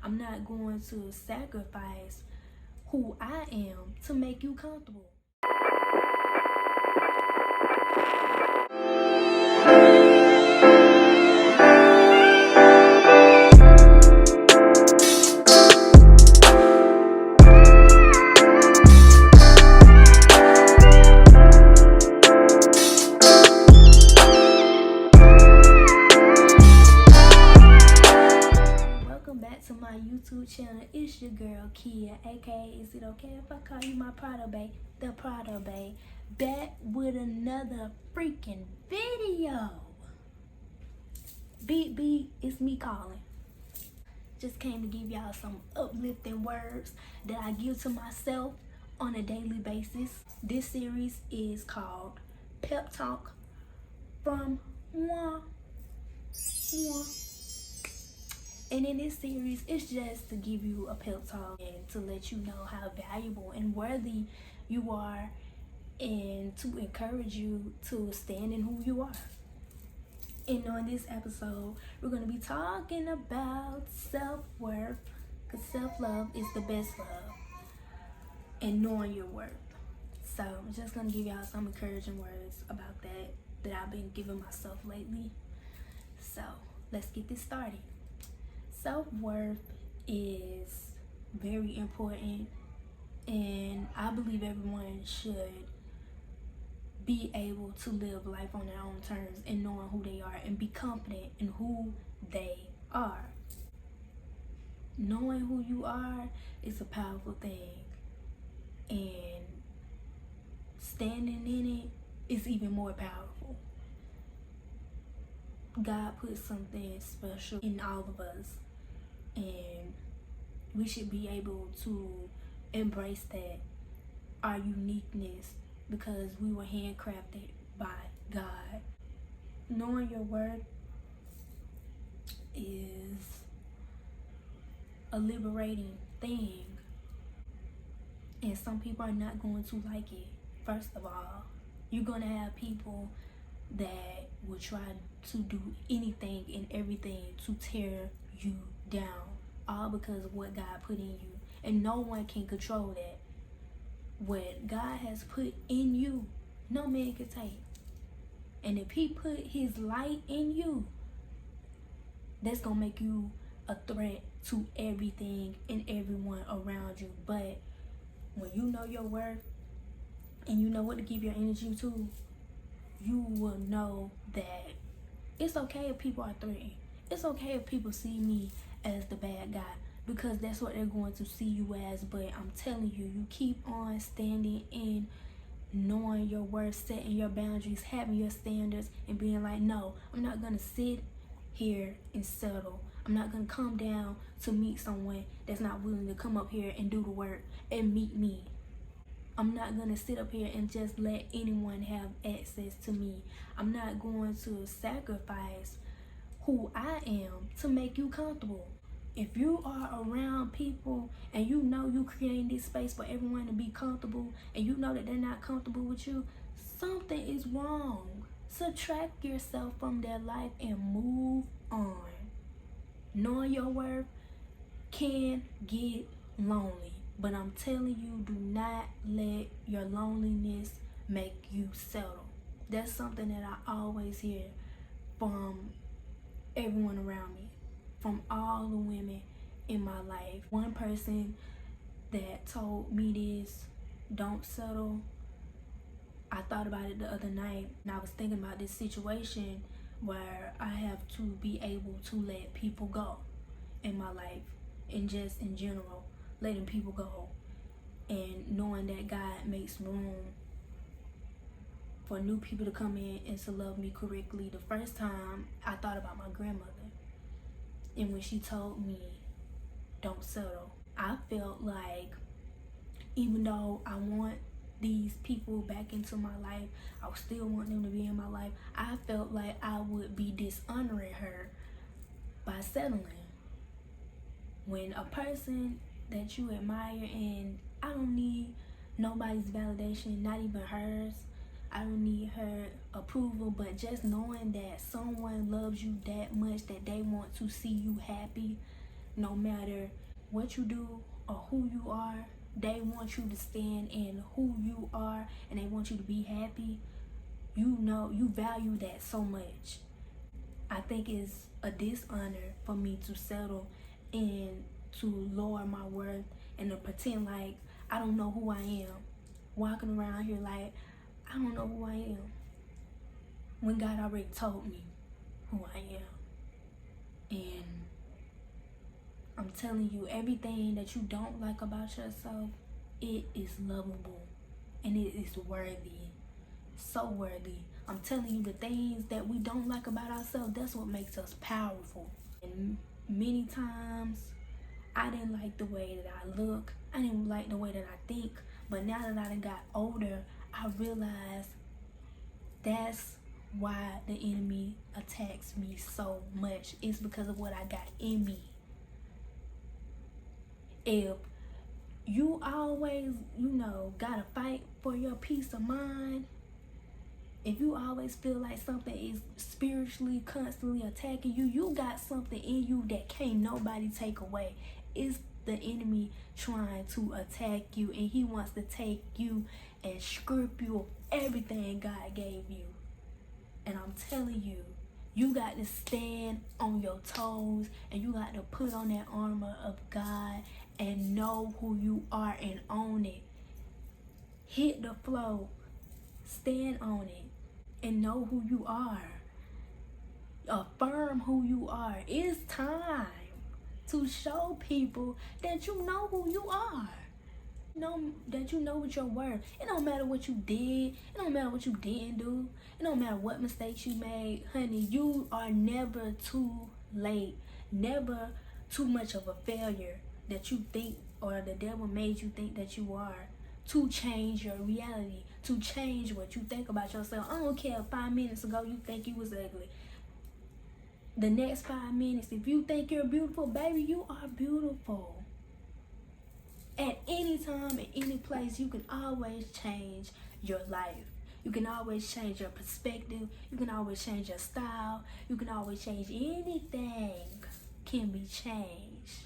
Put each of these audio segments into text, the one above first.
I'm not going to sacrifice who I am to make you comfortable. To my YouTube channel, it's your girl Keia, aka Is It Okay If I Call You My Prado Bae, the Prado Bae, back with another freaking video. Beat, it's me calling. Just came to give y'all some uplifting words that I give to myself on a daily basis. This series is called Pep Talk from Muah. And in this series, it's just to give you a pep talk and to let you know how valuable and worthy you are, and to encourage you to stand in who you are. And on this episode, we're going to be talking about self-worth, because self-love is the best love, and knowing your worth. So I'm just going to give y'all some encouraging words about that I've been giving myself lately. So let's get this started. Self-worth is very important, and I believe everyone should be able to live life on their own terms and knowing who they are and be confident in who they are. Knowing who you are is a powerful thing, and standing in it is even more powerful. God put something special in all of us, and we should be able to embrace that, our uniqueness, because we were handcrafted by God. Knowing your worth is a liberating thing, and some people are not going to like it. First of all, you're going to have people that will try to do anything and everything to tear you down, all because of what God put in you, and no one can control that. What God has put in you, no man can take. And if he put his light in you, that's gonna make you a threat to everything and everyone around you. But when you know your worth and you know what to give your energy to, you will know that it's okay if people are threatened. It's okay if people see me as the bad guy, because that's what they're going to see you as. But I'm telling you, you keep on standing in knowing your worth, setting your boundaries, having your standards, and being like, no, I'm not going to sit here and settle. I'm not going to come down to meet someone that's not willing to come up here and do the work and meet me. I'm not going to sit up here and just let anyone have access to me. I'm not going to sacrifice who I am to make you comfortable. If you are around people and you know you creating this space for everyone to be comfortable, and you know that they're not comfortable with you, something is wrong. Subtract yourself from their life and move on. Knowing your worth can get lonely, but I'm telling you, do not let your loneliness make you settle. That's something that I always hear from everyone around me, from all the women in my life. One person that told me this, don't settle, I thought about it the other night, and I was thinking about this situation where I have to be able to let people go in my life, and just in general, letting people go, and knowing that God makes room for new people to come in and to love me correctly. The first time I thought about my grandmother, and when she told me don't settle, I felt like, even though I want these people back into my life, I still want them to be in my life, I felt like I would be dishonoring her by settling. When a person that you admire, and I don't need nobody's validation, not even hers, I don't need her approval, but just knowing that someone loves you that much that they want to see you happy, no matter what you do or who you are, they want you to stand in who you are and they want you to be happy. You know, you value that so much. I think it's a dishonor for me to settle and to lower my worth and to pretend like I don't know who I am. Walking around here like I don't know who I am. When God already told me who I am. And I'm telling you, everything that you don't like about yourself, it is lovable and it is worthy. So worthy. I'm telling you, the things that we don't like about ourselves, that's what makes us powerful. And many times I didn't like the way that I look, I didn't like the way that I think, but now that I done got older, I realized that's why the enemy attacks me so much. It's because of what I got in me. If you always, gotta fight for your peace of mind, if you always feel like something is spiritually constantly attacking you, you got something in you that can't nobody take away. It's the enemy trying to attack you, and he wants to take you and strip you of everything God gave you. And I'm telling you, you got to stand on your toes and you got to put on that armor of God and know who you are and own it. Hit the flow, stand on it, and know who you are. Affirm who you are. It's time to show people that you know who you are. That you know what your worth. It don't matter what you did. It don't matter what you didn't do. It don't matter what mistakes you made. Honey, you are never too late. Never too much of a failure that you think or the devil made you think that you are, to change your reality, to change what you think about yourself. I don't care if 5 minutes ago you think you was ugly. The next 5 minutes, if you think you're beautiful, baby, you are beautiful. At any time, in any place, you can always change your life. You can always change your perspective. You can always change your style. You can always change anything can be changed.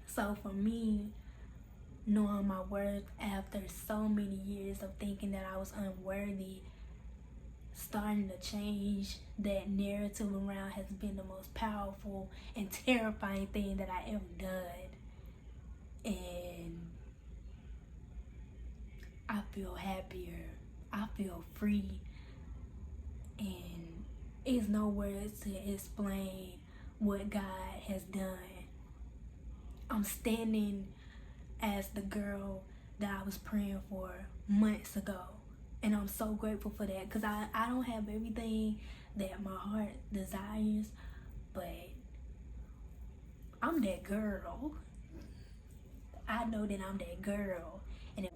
So for me, knowing my worth after so many years of thinking that I was unworthy, starting to change that narrative around has been the most powerful and terrifying thing that I ever done. And I feel happier. I feel free. And it's no words to explain what God has done. I'm standing as the girl that I was praying for months ago. And I'm so grateful for that, because I don't have everything that my heart desires, but I'm that girl. I know that I'm that girl. And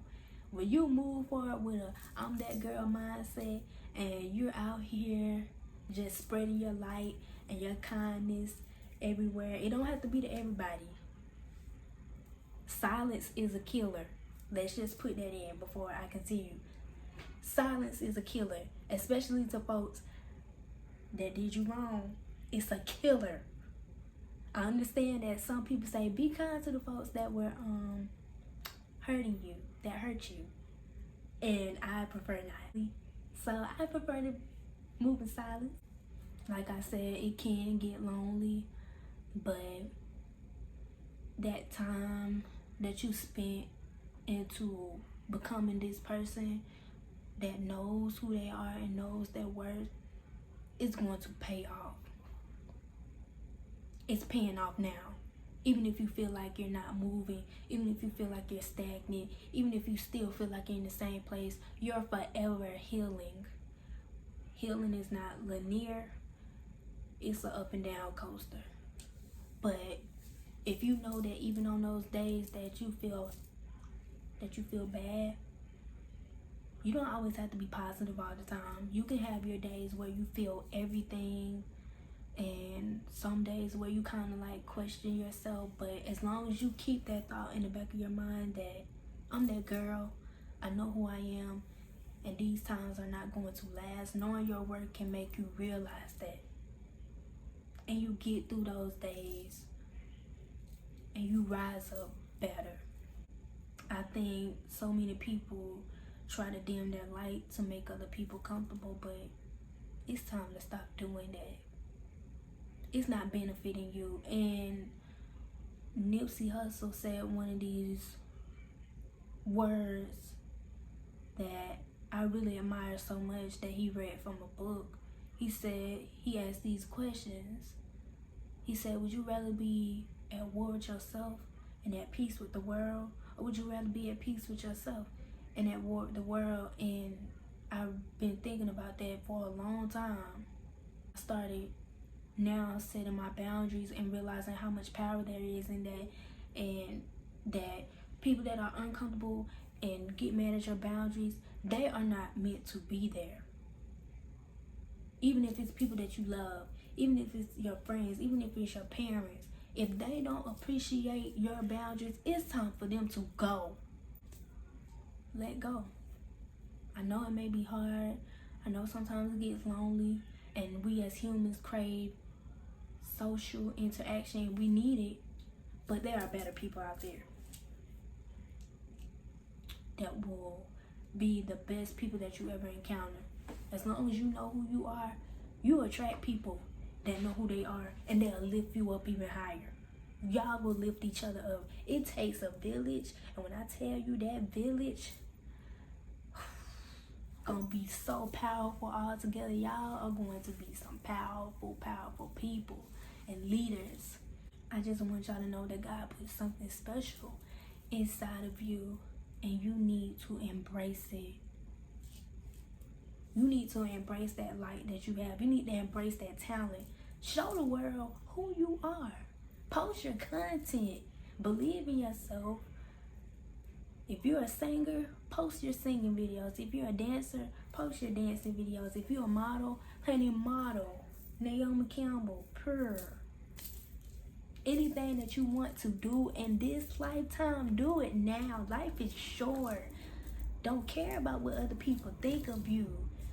when you move forward with a I'm that girl mindset, and you're out here just spreading your light and your kindness everywhere, it don't have to be to everybody. Silence is a killer. Let's just put that in before I continue. Silence is a killer, especially to folks that did you wrong. It's a killer. I understand that some people say be kind to the folks that were hurting you, that hurt you, and I prefer not. So I prefer to move in silence. Like I said, it can get lonely, but that time that you spent into becoming this person that knows who they are and knows their worth, is going to pay off. It's paying off now. Even if you feel like you're not moving, even if you feel like you're stagnant, even if you still feel like you're in the same place, you're forever healing. Healing is not linear. It's an up and down coaster. But if you know that even on those days that you feel bad, you don't always have to be positive all the time. You can have your days where you feel everything, and some days where you kind of like question yourself. But as long as you keep that thought in the back of your mind that I'm that girl, I know who I am, and these times are not going to last, knowing your worth can make you realize that. And you get through those days and you rise up better. I think so many people try to dim their light to make other people comfortable, but it's time to stop doing that. It's not benefiting you. And Nipsey Hussle said one of these words that I really admire so much that he read from a book. He said, he asked these questions. He said, would you rather be at war with yourself and at peace with the world? Or would you rather be at peace with yourself and at war with the world? And I've been thinking about that for a long time. I started now setting my boundaries and realizing how much power there is in that, and that people that are uncomfortable and get mad at your boundaries, they are not meant to be there. Even if it's people that you love, even if it's your friends, even if it's your parents, if they don't appreciate your boundaries, it's time for them to go. Let go. I know it may be hard. I know sometimes it gets lonely, and we as humans crave social interaction. We need it, but there are better people out there that will be the best people that you ever encounter. As long as you know who you are, you attract people that know who they are, and they'll lift you up even higher. Y'all will lift each other up. It takes a village, and when I tell you that village gonna be so powerful all together, y'all are going to be some powerful people and leaders. I just want y'all to know that God put something special inside of you, and you need to embrace it. You need to embrace that light that you have. You need to embrace that talent. Show the world who you are. Post your content. Believe in yourself. If you're a singer, post your singing videos. If you're a dancer, post your dancing videos. If you're a model, honey, model. Naomi Campbell, purr. Anything that you want to do in this lifetime, do it now. Life is short. Don't care about what other people think of you.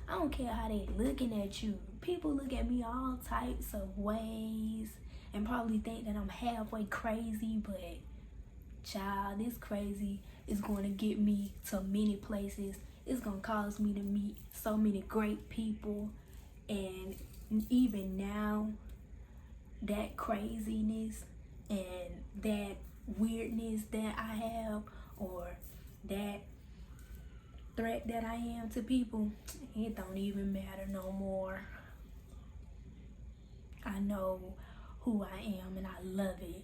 I don't care how they looking at you. People look at me all types of ways and probably think that I'm halfway crazy, but child, this crazy is going to get me to many places. It's going to cause me to meet so many great people. And even now, that craziness and that weirdness that I have, or that threat that I am to people, it don't even matter no more. I know who I am and I love it.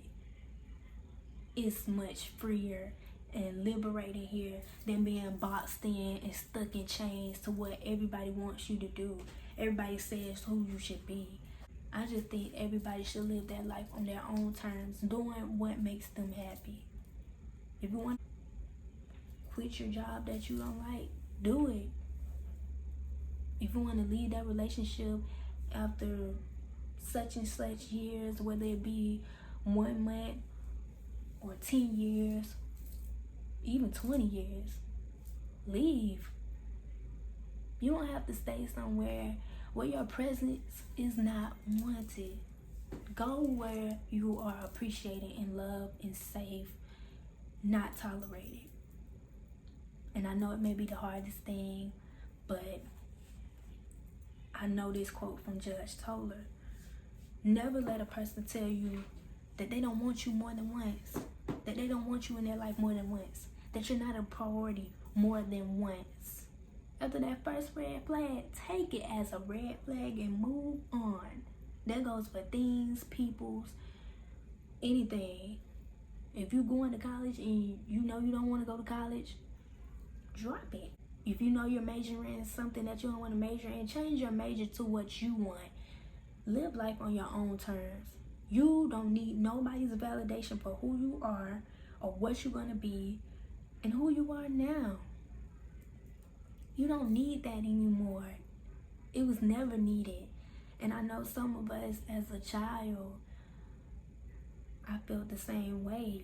It's much freer and liberating here than being boxed in and stuck in chains to what everybody wants you to do. Everybody says who you should be. I just think everybody should live their life on their own terms, doing what makes them happy. If you want to quit your job that you don't like, do it. If you want to leave that relationship after such and such years, whether it be 1 month or 10 years, even 20 years, leave. You don't have to stay somewhere where your presence is not wanted. Go where you are appreciated and loved and safe, not tolerated. And I know it may be the hardest thing, but I know this quote from Judge Toller. Never let a person tell you that they don't want you more than once, that they don't want you in their life more than once, that you're not a priority more than once. After that first red flag, take it as a red flag and move on. That goes for things, peoples, anything. If you're going to college and you know you don't want to go to college, drop it. If you know you're majoring in something that you don't want to major in, change your major to what you want. Live life on your own terms. You don't need nobody's validation for who you are or what you're going to be and who you are now. You don't need that anymore. It was never needed. And I know some of us as a child, I felt the same way.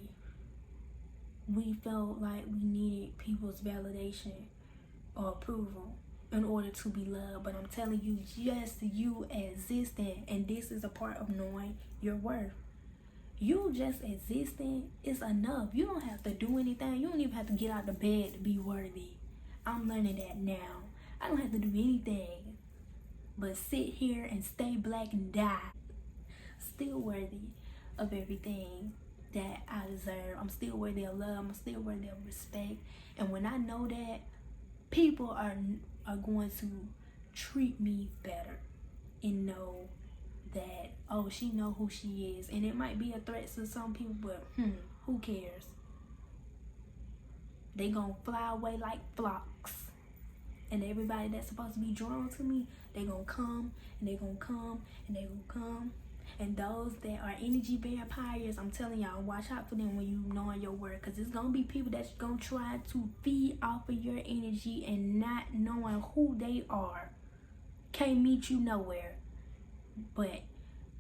We felt like we needed people's validation or approval in order to be loved. But I'm telling you, just you existing, and this is a part of knowing your worth. You just existing is enough. You don't have to do anything. You don't even have to get out of bed to be worthy. I'm learning that now. I don't have to do anything but sit here and stay black and die. Still worthy of everything that I deserve. I'm still worthy of love. I'm still worthy of respect. And when I know that, people are going to treat me better and know that, oh, she know who she is. And it might be a threat to some people, but who cares? They gonna fly away like flocks. And everybody that's supposed to be drawn to me, they gonna come, and they gonna come, and they gonna come. And those that are energy vampires, I'm telling y'all, watch out for them when you knowing your worth. Because it's gonna be people that's gonna try to feed off of your energy and not knowing who they are. Can't meet you nowhere but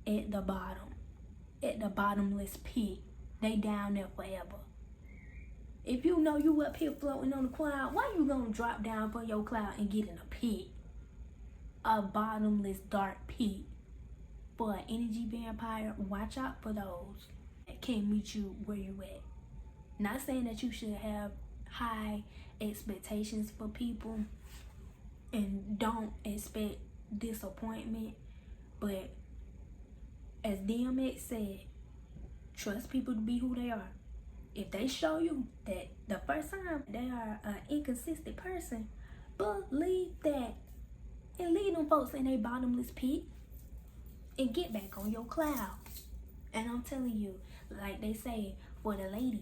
at the bottomless pit. They down there forever. If you know you up here floating on the cloud, why you gonna drop down from your cloud and get in a pit? A bottomless dark pit. For an energy vampire, watch out for those that can't meet you where you at. Not saying that you should have high expectations for people and don't expect disappointment, but as DMX said, trust people to be who they are. If they show you that the first time they are an inconsistent person, believe that and leave them folks in a bottomless pit and get back on your cloud. And I'm telling you, like they say for the ladies,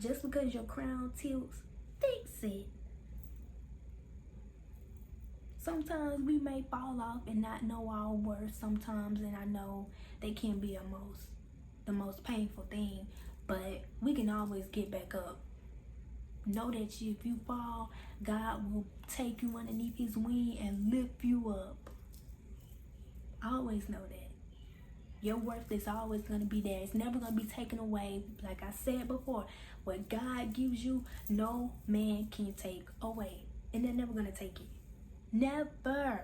just because your crown tilts, fix it. Sometimes we may fall off and not know our worth sometimes, and I know they can be the most painful thing, but we can always get back up. Know that if you fall, God will take you underneath his wing and lift you up. Always know that. Your worth is always going to be there. It's never going to be taken away. Like I said before, what God gives you, no man can take away. And they're never going to take it. Never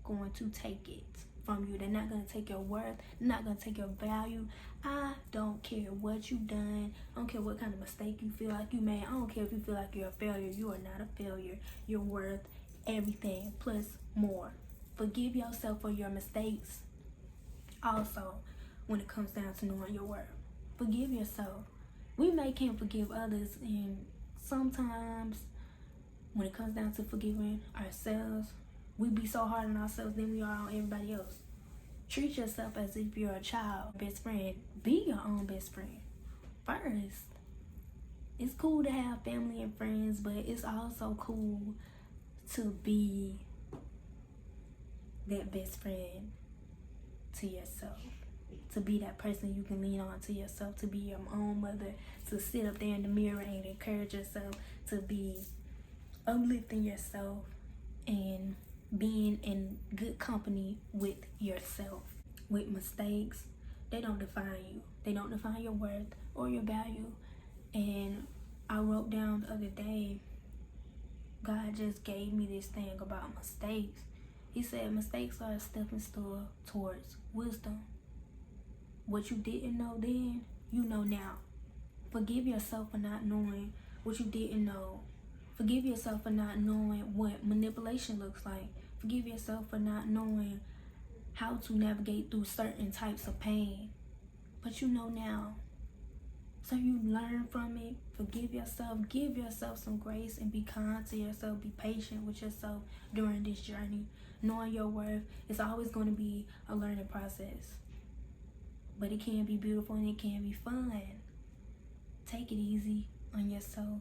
going to take it from you. They're not going to take your worth. They're not going to take your value. I don't care what you've done. I don't care what kind of mistake you feel like you made. I don't care if you feel like you're a failure. You are not a failure. You're worth everything plus more. Forgive yourself for your mistakes. Also, when it comes down to knowing your worth, forgive yourself. We can't forgive others, and sometimes when it comes down to forgiving ourselves, we be so hard on ourselves than we are on everybody else. Treat yourself as if you're a child, best friend. Be your own best friend first. It's cool to have family and friends, but it's also cool to be that best friend to yourself. To be that person you can lean on to yourself. To be your own mother. To sit up there in the mirror and encourage yourself. To be uplifting yourself and being in good company with yourself. With mistakes, they don't define you. They don't define your worth or your value. And I wrote down the other day, God just gave me this thing about mistakes. He said mistakes are a stepping stone towards wisdom. What you didn't know then, you know now. Forgive yourself for not knowing what you didn't know. Forgive yourself for not knowing what manipulation looks like. Forgive yourself for not knowing how to navigate through certain types of pain. But you know now. So you learn from it. Forgive yourself. Give yourself some grace and be kind to yourself. Be patient with yourself during this journey. Knowing your worth is always going to be a learning process. But it can be beautiful and it can be fun. Take it easy on yourself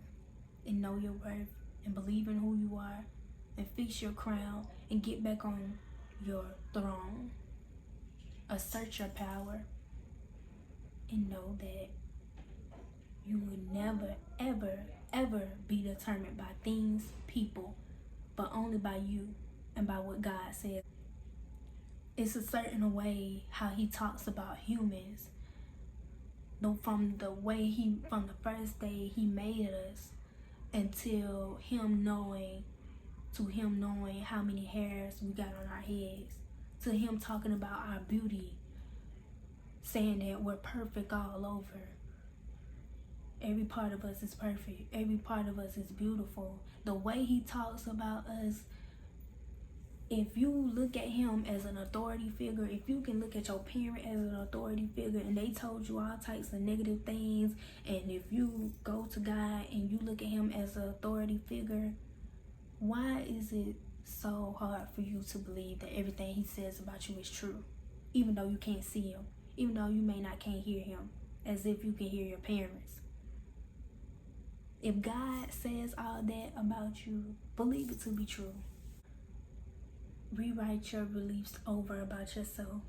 and know your worth and believe in who you are and fix your crown and get back on your throne. Assert your power and know that you will never, ever, ever be determined by things, people, but only by you and by what God says. It's a certain way how he talks about humans. From the first day he made us until him knowing how many hairs we got on our heads, to him talking about our beauty, saying that we're perfect all over. Every part of us is perfect. Every part of us is beautiful. The way he talks about us, if you look at him as an authority figure, if you can look at your parent as an authority figure and they told you all types of negative things, and if you go to God and you look at him as an authority figure, why is it so hard for you to believe that everything he says about you is true? Even though you can't see him, even though you can't hear him, as if you can hear your parents. If God says all that about you, believe it to be true. Rewrite your beliefs over about yourself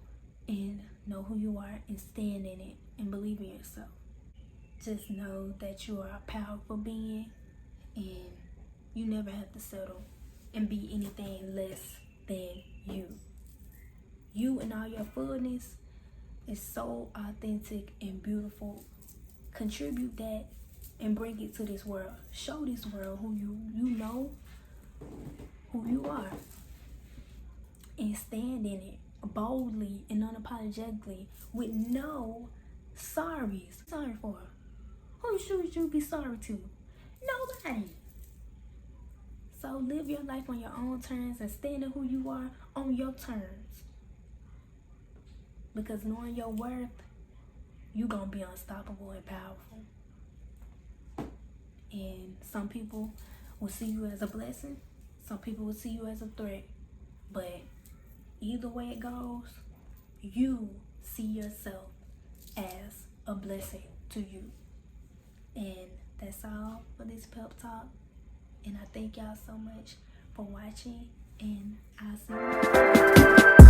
and know who you are and stand in it and believe in yourself. Just know that you are a powerful being and you never have to settle and be anything less than you. You and all your fullness is so authentic and beautiful. Contribute that and bring it to this world. Show this world who you know who you are. And stand in it boldly and unapologetically with no sorries. Sorry for? Who should you be sorry to? Nobody. So live your life on your own terms and stand in who you are on your terms. Because knowing your worth, you're going to be unstoppable and powerful. And some people will see you as a blessing. Some people will see you as a threat. But either way it goes, you see yourself as a blessing to you. And that's all for this pep talk. And I thank y'all so much for watching. And I'll see you.